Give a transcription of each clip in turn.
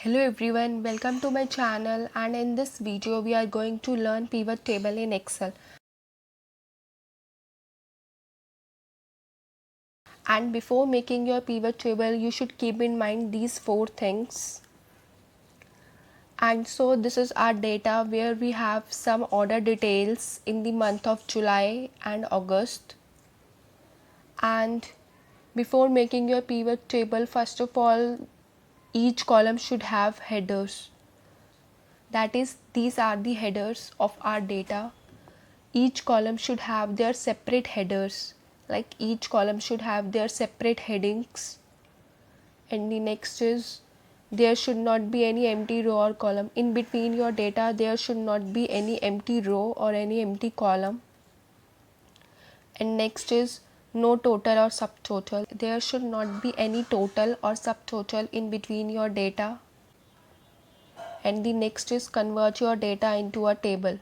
Hello everyone, welcome to my channel, and in this video we are going to learn pivot table in Excel. And before making your pivot table you should keep in mind these four things. And so this is our data where we have some order details in the month of July and August. And before making your pivot table, first of all, each column should have headers. That is, these are the headers of our data. Each column should have their separate headers, like each column should have their separate headings. And the next is, there should not be any empty row or column in between your data. There should not be any empty row or any empty column. And next is, no total or subtotal. There should not be any total or subtotal in between your data. And the next is, convert your data into a table.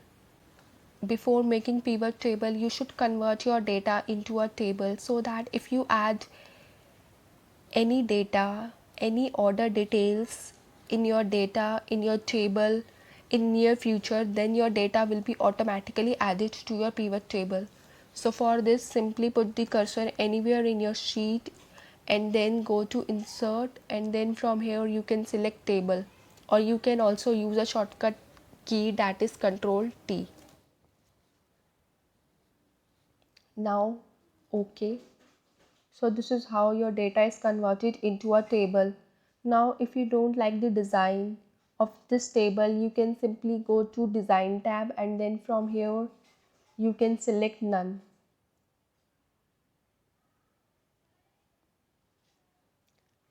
Before making pivot table you should convert your data into a table, so that if you add any data, any order details in your data, in your table in near future, then your data will be automatically added to your pivot table. So for this, simply put the cursor anywhere in your sheet and then go to insert, and then from here you can select table, or you can also use a shortcut key, that is Control T. Now, okay, so this is how your data is converted into a table. Now if you don't like the design of this table, you can simply go to design tab, and then from here you can select none.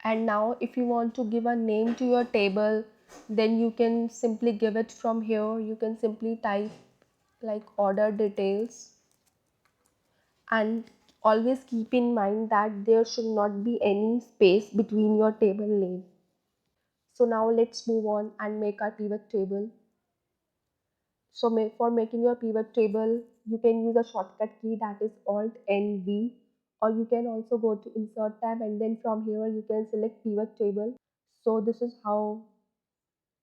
And now if you want to give a name to your table, then you can simply give it from here. You can simply type like order details, and always keep in mind that there should not be any space between your table name. So now let's move on and make our pivot table. So for making your pivot table, you can use a shortcut key, that is Alt N V, or you can also go to insert tab, and then from here you can select pivot table. So this is how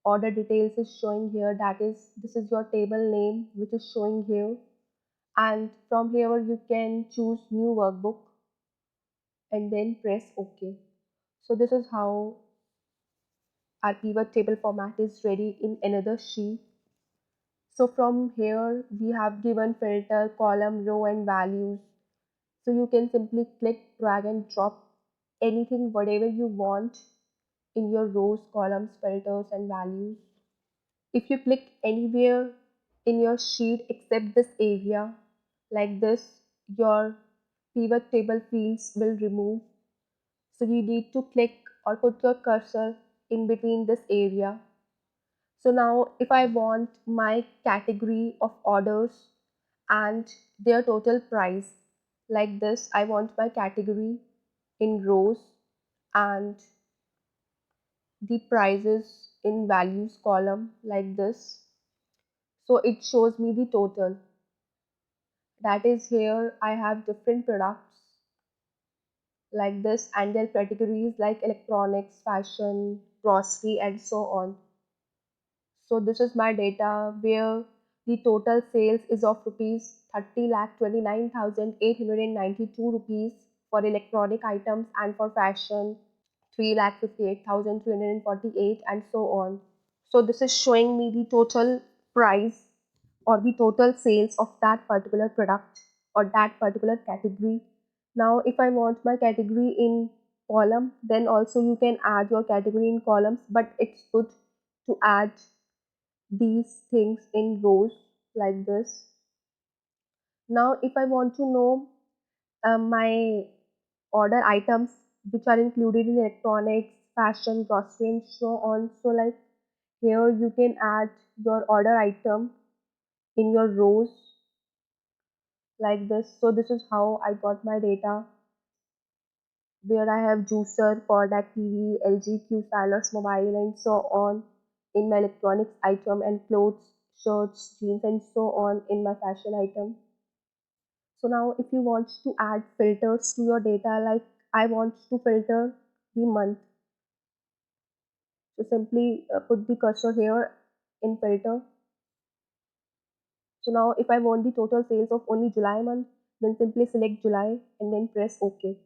order details is showing here, that is, this is your table name which is showing here. And from here you can choose new workbook and then press OK. So this is how our pivot table format is ready in another sheet. So from here we have given filter, column, row and values. So you can simply click, drag and drop anything, whatever you want in your rows, columns, filters and values. If you click anywhere in your sheet except this area, like this, your pivot table fields will remove. So you need to click or put your cursor in between this area. So now if I want my category of orders and their total price, like this, I want my category in rows and the prices in values column, like this. So it shows me the total. That is, here I have different products like this and their categories like electronics, fashion, grocery and so on. So this is my data where the total sales is of rupees 30,29,892 rupees for electronic items, and for fashion 3,58,348 and so on. So this is showing me the total price or the total sales of that particular product or that particular category. Now if I want my category in column, then also you can add your category in columns, but it's good to add these things in rows, like this. Now if I want to know my order items which are included in electronics, fashion, grocery and so on, so like here you can add your order item in your rows, like this. So this is how I got my data, where I have juicer, Kodak TV, LG Q Stylus mobile and so on in my electronics item, and clothes, shirts, jeans and so on in my fashion item. So now if you want to add filters to your data, like I want to filter the month. So simply put the cursor here in filter. So now if I want the total sales of only July month, then simply select July and then press OK.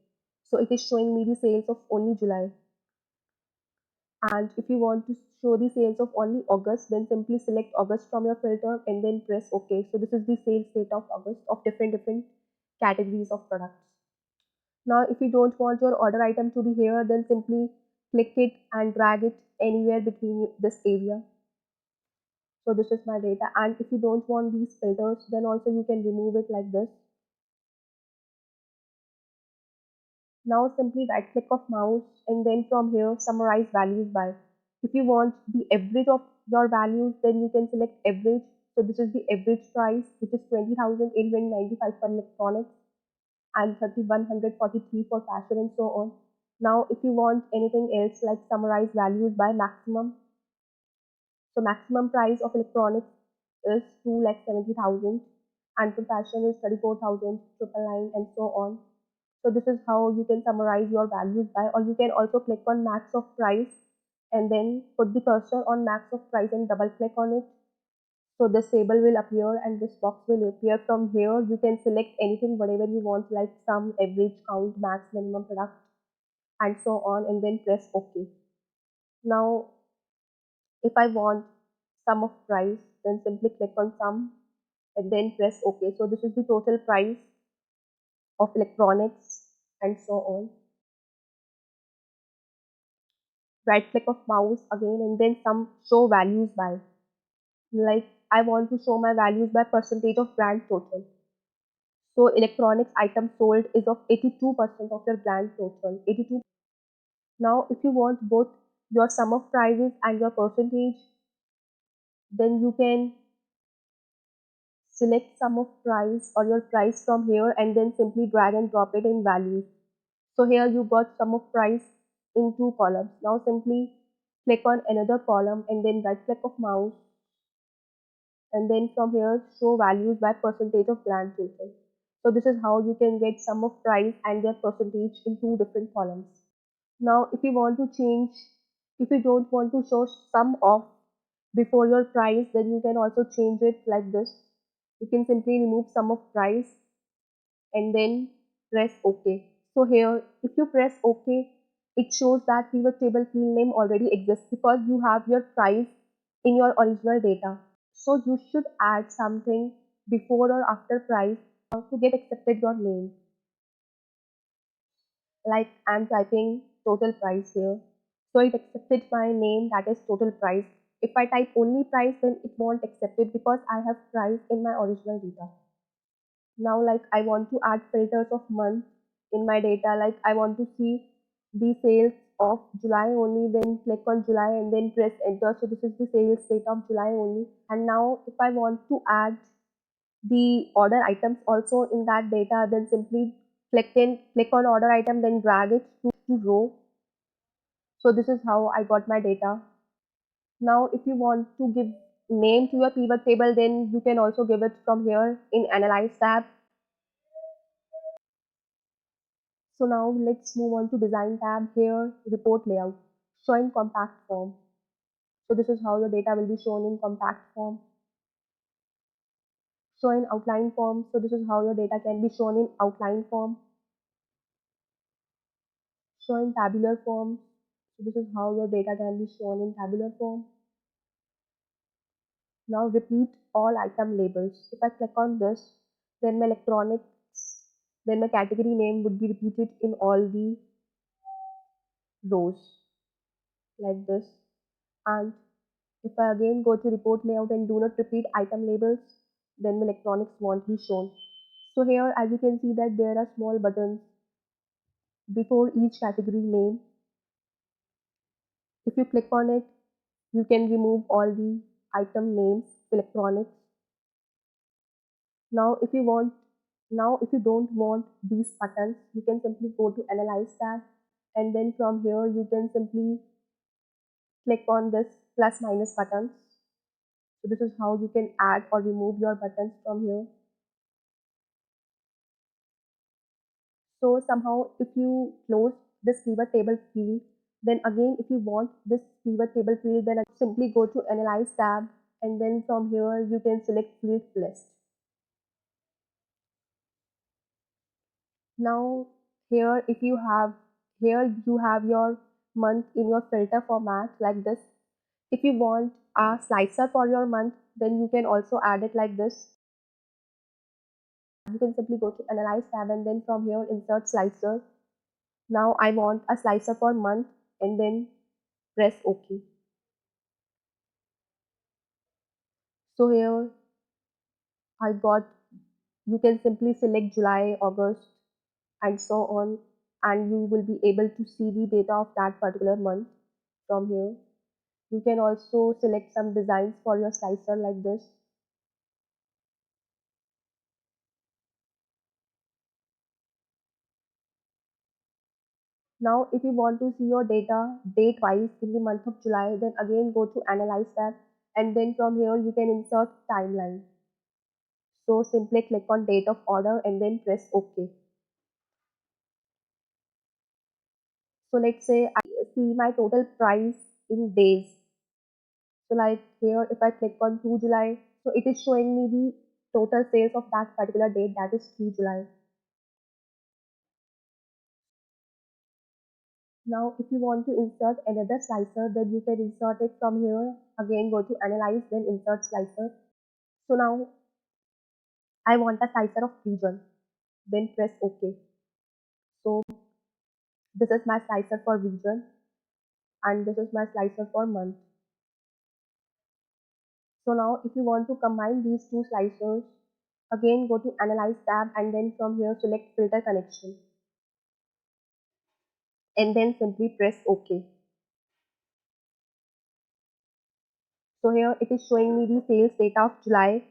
So it is showing me the sales of only July. And if you want to show the sales of only August, then simply select August from your filter and then press OK. So this is the sales data of August of different categories of products. Now if you don't want your order item to be here, then simply click it and drag it anywhere between this area. So this is my data, and if you don't want these filters, then also you can remove it like this. Now simply right click of mouse and then from here summarize values by. If you want the average of your values, then you can select average. So this is the average price, which is 20,895 for electronics and 3,143 for fashion and so on. Now if you want anything else like summarize values by maximum, so maximum price of electronics is 2,70,000 and for fashion is 34,999 and so on. So this is how you can summarize your values by, or you can also click on max of price and then put the cursor on max of price and double click on it. So this table will appear and this box will appear. From here you can select anything, whatever you want, like sum, average, count, max, minimum product and so on, and then press OK. Now if I want sum of price, then simply click on sum and then press OK. So this is the total price of electronics and so on. Right click of mouse again and then some show values by. Like I want to show my values by percentage of brand total. So electronics item sold is of 82% of your brand total. 82. Now if you want both your sum of prices and your percentage, then you can select sum of price or your price from here and then simply drag and drop it in values. So here you got sum of price in two columns. Now simply click on another column and then right click of mouse and then from here show values by percentage of brand total. So this is how you can get sum of price and their percentage in two different columns. Now if you want to change, if you don't want to show sum of before your price, then you can also change it like this. You can simply remove sum of price and then press OK. So here if you press OK, it shows that pivot table field name already exists because you have your price in your original data. So you should add something before or after price to get accepted your name. Like I'm typing total price here. So it accepted my name, that is total price. If I type only price, then it won't accept it because I have price in my original data. Now like I want to add filters of month in my data, like I want to see the sales of July only, then click on July and then press enter. So this is the sales data of July only. And now if I want to add the order items also in that data, then simply click on order item, then drag it to row. So this is how I got my data. Now if you want to give name to your pivot table, then you can also give it from here in analyze tab. So now let's move on to design tab. Here report layout, show in compact form. So this is how your data will be shown in compact form. Show in outline form. So this is how your data can be shown in outline form. Show in tabular form. So this is how your data can be shown in tabular form. Now repeat all item labels. If I click on this, then my electronics, then my category name would be repeated in all the rows like this. And if I again go to report layout and do not repeat item labels, then my electronics won't be shown. So here as you can see that there are small buttons before each category name. If you click on it, you can remove all the item names electronics. Now if you don't want these buttons, you can simply go to analyze tab and then from here you can simply click on this plus minus buttons. So this is how you can add or remove your buttons from here. So somehow if you close this pivot table field, Then again, if you want this pivot table field, then simply go to Analyze tab, and then from here you can select Field List. Now here, if you have here you have your month in your filter format like this. If you want a slicer for your month, then you can also add it like this. You can simply go to Analyze tab, and then from here insert slicer. Now I want a slicer for month, and then press OK. So here I got, you can simply select July, August, and so on, and you will be able to see the data of that particular month from here. You can also select some designs for your slicer like this. Now if you want to see your data date wise in the month of July, then again go to Analyze tab, and then from here you can insert timeline. So simply click on date of order and then press OK. So let's say I see my total price in days. So like here, if I click on 2 July, so it is showing me the total sales of that particular date, that is 3 July. Now, if you want to insert another slicer, then you can insert it from here. Again, go to Analyze, then Insert Slicer. So now, I want a slicer of region. Then press OK. So this is my slicer for region, and this is my slicer for month. So now, if you want to combine these two slicers, again go to Analyze tab, and then from here select Filter Connection, and then simply press OK. So here it is showing me the sales data of July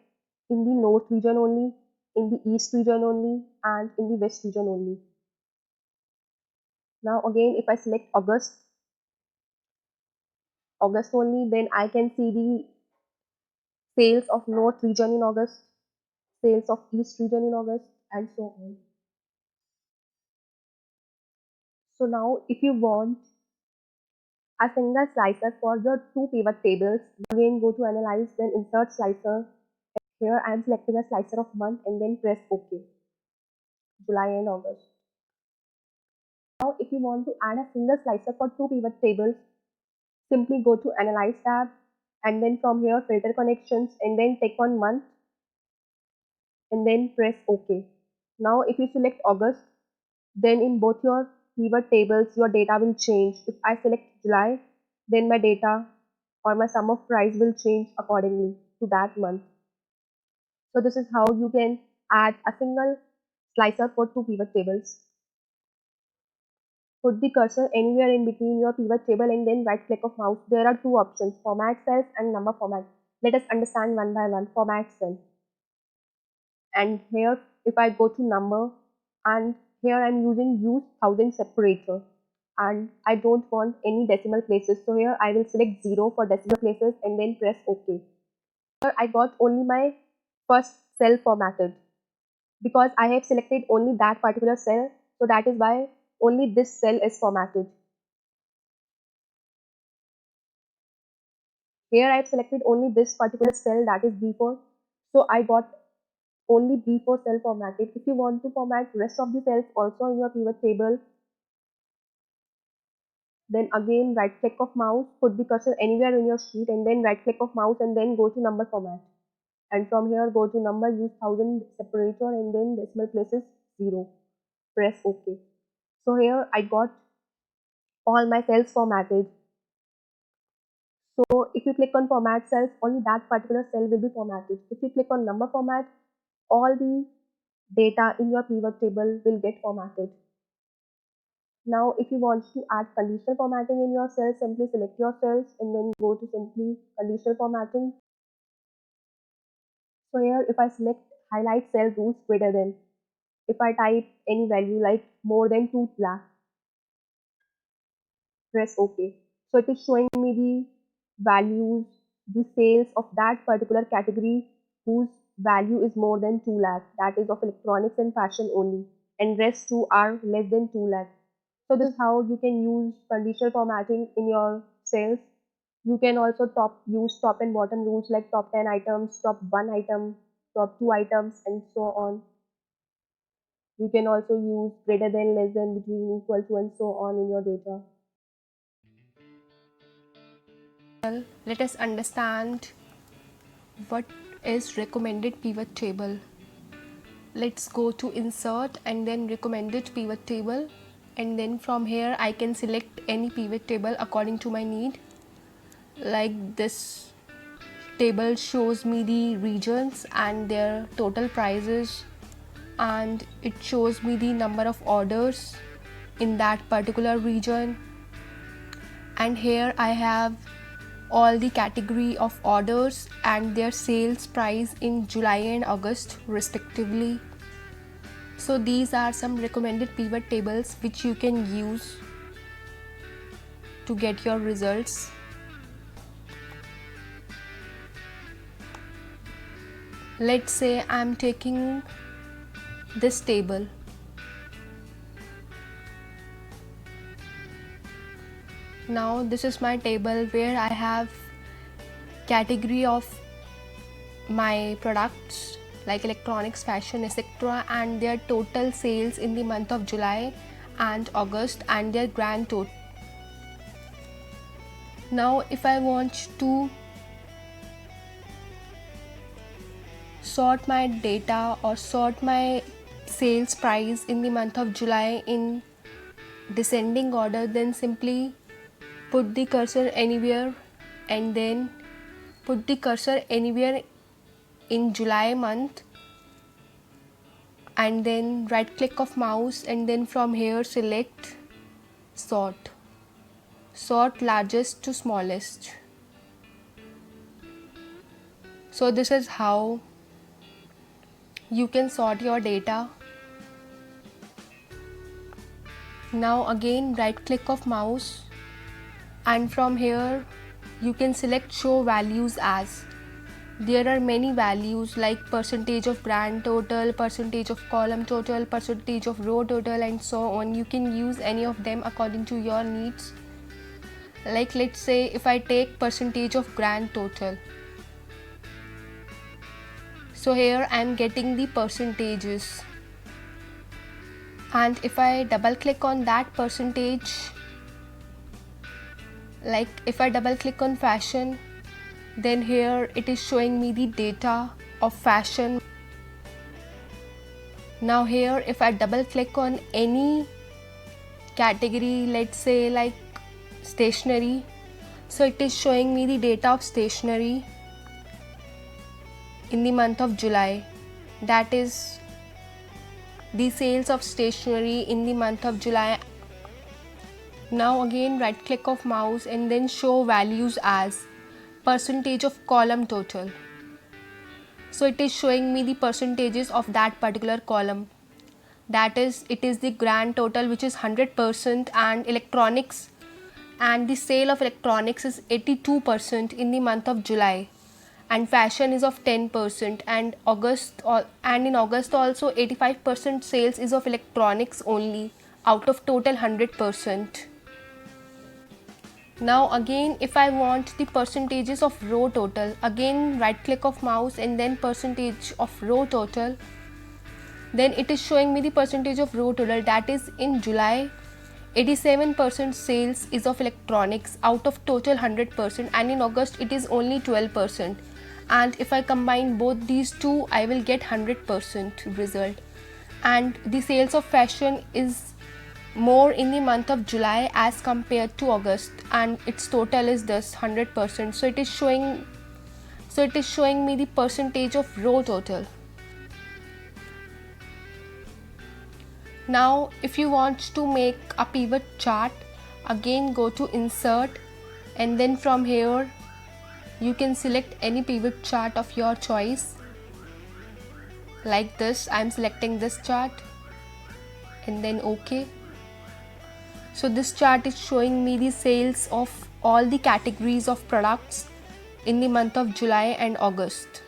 in the north region only, in the east region only, and in the west region only. Now again, if I select August only, then I can see the sales of north region in August, sales of east region in August, and so on. So now if you want a single slicer for your two pivot tables, again go to Analyze, then Insert Slicer. Here I am selecting a slicer of month and then press OK. July and August. Now if you want to add a single slicer for two pivot tables, simply go to Analyze tab, and then from here Filter Connections, and then click on Month, and then press OK. Now if you select August, then in both your pivot tables your data will change. If I select July, then my data or my sum of price will change accordingly to that month. So this is how you can add a single slicer for two pivot tables. Put the cursor anywhere in between your pivot table and then right click of mouse. There are two options, format cells and number format. Let us understand one by one. Format cell. And here if I go to number, and here I'm using use thousand separator, and I don't want any decimal places. So here I will select 0 for decimal places and then press OK. Here I got only my first cell formatted because I have selected only that particular cell. So that is why only this cell is formatted. Here I have selected only this particular cell, that is B4. So I got only B4 cell formatted. If you want to format rest of the cells also in your pivot table, then again right click of mouse, put the cursor anywhere in your sheet, and then right click of mouse and then go to number format. And from here go to number, use thousand separator, and then decimal places 0. Press OK. So here I got all my cells formatted. So if you click on format cells, only that particular cell will be formatted. If you click on number format, all the data in your pivot table will get formatted. Now if you want to add conditional formatting in your cells, simply select your cells and then go to simply conditional formatting. So here if I select highlight cell rules greater than, if I type any value like more than 2 lakh, press OK. So it is showing me the values, the sales of that particular category whose value is more than 2 lakh, that is of electronics and fashion only, and rest two are less than 2 lakh. So this is how you can use conditional formatting in your sales. You can also use top and bottom rules like top 10 items, top 1 item, top 2 items, and so on. You can also use greater than, less than, between, equal to, and so on in your data. Well, let us understand what is recommended pivot table. Let's go to insert and then recommended pivot table, and then from here I can select any pivot table according to my need. Like this table shows me the regions and their total prices, and it shows me the number of orders in that particular region. And here I have all the category of orders and their sales price in July and August respectively. So these are some recommended pivot tables which you can use to get your results. Let's say I'm taking this table. Now this is my table where I have category of my products like electronics, fashion, etc., and their total sales in the month of July and August and their grand total. Now if I want to sort my data or sort my sales price in the month of July in descending order, then simply put the cursor anywhere and then put the cursor anywhere in July month, and then right click of mouse and then from here select sort largest to smallest. So this is how you can sort your data. Now again right click of mouse and from here you can select show values as. There are many values like percentage of grand total, percentage of column total, percentage of row total, and so on. You can use any of them according to your needs. Like let's say if I take percentage of grand total, so here I am getting the percentages, and if I double click on that percentage, like if I double click on fashion, then here it is showing me the data of fashion. Now here if I double click on any category, let's say like stationery, so it is showing me the data of stationery in the month of July, that is the sales of stationery in the month of July. Now again right click of mouse and then show values as percentage of column total. So it is showing me the percentages of that particular column, that is it is the grand total which is 100%, and electronics and the sale of electronics is 82% in the month of July, and fashion is of 10%, and in August also 85% sales is of electronics only out of total 100%. Now again if I want the percentages of row total, again right click of mouse and then percentage of row total, then it is showing me the percentage of row total, that is in July 87% sales is of electronics out of total 100%, and in August it is only 12%, and if I combine both these two I will get 100% result. And the sales of fashion is more in the month of July as compared to August, and its total is thus 100%. So it is showing me the percentage of row total. Now if you want to make a pivot chart, again go to insert and then from here you can select any pivot chart of your choice. Like this, I am selecting this chart and then OK. So this chart is showing me the sales of all the categories of products in the month of July and August.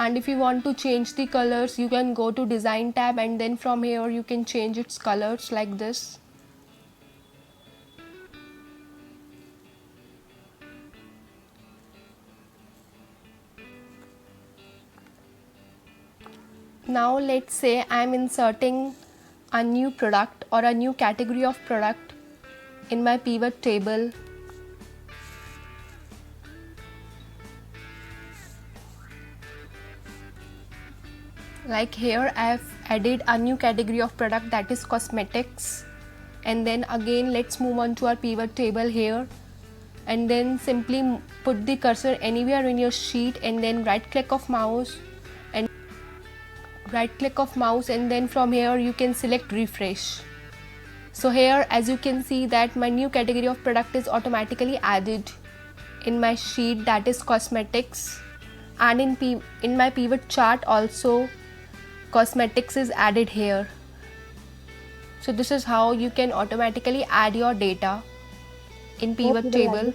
And if you want to change the colors, you can go to design tab, and then from here you can change its colors like this. Now let's say I'm inserting a new product or a new category of product in my pivot table. Like here I've added a new category of product, that is cosmetics. And then again let's move on to our pivot table here, and then simply put the cursor anywhere in your sheet, and then right click of mouse, and then from here you can select refresh. So here as you can see that my new category of product is automatically added in my sheet, that is cosmetics. And in my pivot chart also cosmetics is added here. So this is how you can automatically add your data in pivot table.